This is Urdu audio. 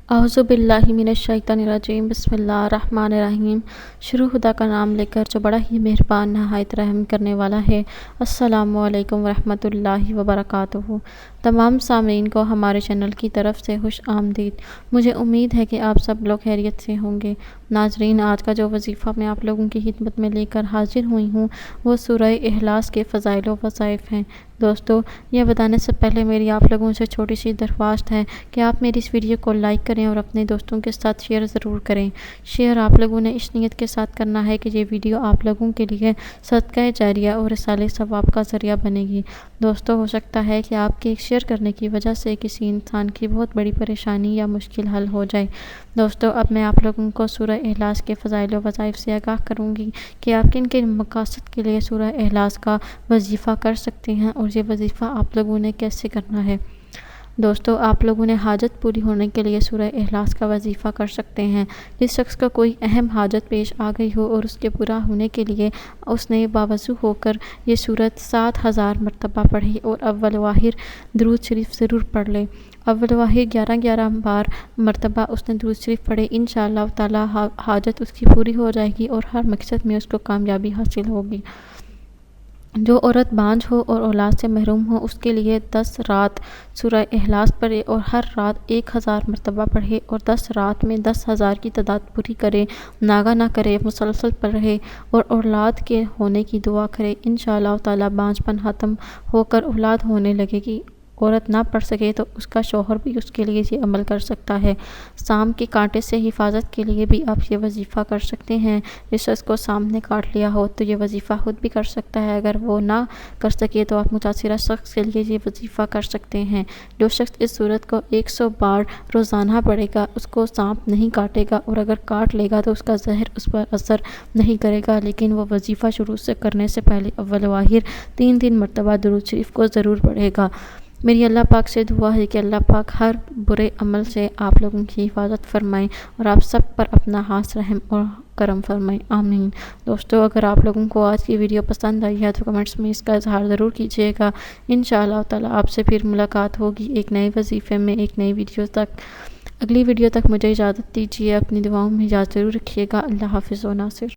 اعوذ باللہ من الشیطان الرجیم، بسم اللہ الرحمن الرحیم۔ شروع خدا کا نام لے کر جو بڑا ہی مہربان نہایت رحم کرنے والا ہے۔ السلام علیکم ورحمۃ اللہ وبرکاتہ۔ تمام سامعین کو ہمارے چینل کی طرف سے خوش آمدید۔ مجھے امید ہے کہ آپ سب لوگ خیریت سے ہوں گے۔ ناظرین، آج کا جو وظیفہ میں آپ لوگوں کی خدمت میں لے کر حاضر ہوئی ہوں وہ سورہ اخلاص کے فضائل و وظائف ہیں۔ دوستو، یہ بتانے سے پہلے میری آپ لوگوں سے چھوٹی سی درخواست ہے کہ آپ میری اس ویڈیو کو لائک کریں اور اپنے دوستوں کے ساتھ شیئر ضرور کریں۔ شیئر آپ لوگوں نے اس نیت کے ساتھ کرنا ہے کہ یہ ویڈیو آپ لوگوں کے لیے صدقہ جاریہ اور رسالہ ثواب کا ذریعہ بنے گی۔ دوستو، ہو سکتا ہے کہ آپ کے شیئر کرنے کی وجہ سے کسی انسان کی بہت بڑی پریشانی یا مشکل حل ہو جائے۔ دوستو، اب میں آپ لوگوں کو سورہ اخلاص کے فضائل و وظائف سے آگاہ کروں گی کہ آپ کن کن مقاصد کے لیے سورہ اخلاص کا وظیفہ کر سکتے ہیں اور یہ وظیفہ آپ لوگوں نے کیسے کرنا ہے۔ دوستو، آپ لوگوں نے حاجت پوری ہونے کے لیے سورہ اخلاص کا وظیفہ کر سکتے ہیں۔ جس شخص کا کوئی اہم حاجت پیش آ گئی ہو اور اس کے پورا ہونے کے لیے اس نے باوضو ہو کر یہ سورت 7000 مرتبہ پڑھی اور اول و آخر درود شریف ضرور پڑھ لے۔ اول و آخر 11 بار مرتبہ اس نے درود شریف پڑھے، انشاءاللہ تعالی حاجت اس کی پوری ہو جائے گی اور ہر مقصد میں اس کو کامیابی حاصل ہوگی۔ جو عورت بانجھ ہو اور اولاد سے محروم ہو اس کے لیے 10 رات سورہ اخلاص پڑھے اور ہر رات 1000 مرتبہ پڑھے اور 10 رات میں 10,000 کی تعداد پوری کرے، ناغہ نہ کرے، مسلسل پڑھے اور اولاد کے ہونے کی دعا کرے۔ انشاءاللہ تعالی بانجھ پن ختم ہو کر اولاد ہونے لگے گی۔ عورت نہ پڑھ سکے تو اس کا شوہر بھی اس کے لیے یہ عمل کر سکتا ہے۔ سام کے کانٹے سے حفاظت کے لیے بھی آپ یہ وظیفہ کر سکتے ہیں۔ جس شخص کو سام نے کاٹ لیا ہو تو یہ وظیفہ خود بھی کر سکتا ہے، اگر وہ نہ کر سکے تو آپ متاثرہ شخص کے لیے یہ وظیفہ کر سکتے ہیں۔ جو شخص اس سورت کو 100 بار روزانہ پڑھے گا اس کو سانپ نہیں کاٹے گا، اور اگر کاٹ لے گا تو اس کا زہر اس پر اثر نہیں کرے گا، لیکن وہ وظیفہ شروع کرنے سے پہلے اول و آخر 3 مرتبہ درود شریف کو ضرور پڑھے گا۔ میری اللہ پاک سے دعا ہے کہ اللہ پاک ہر برے عمل سے آپ لوگوں کی حفاظت فرمائیں اور آپ سب پر اپنا خاص رحم اور کرم فرمائیں، آمین۔ دوستو، اگر آپ لوگوں کو آج کی ویڈیو پسند آئی ہے تو کمنٹس میں اس کا اظہار ضرور کیجیے گا۔ انشاءاللہ تعالی آپ سے پھر ملاقات ہوگی ایک نئے وظیفے میں، ایک نئی ویڈیو تک۔ اگلی ویڈیو تک مجھے اجازت دیجیے، اپنی دعاؤں میں یاد ضرور رکھیے گا۔ اللہ حافظ و ناصر۔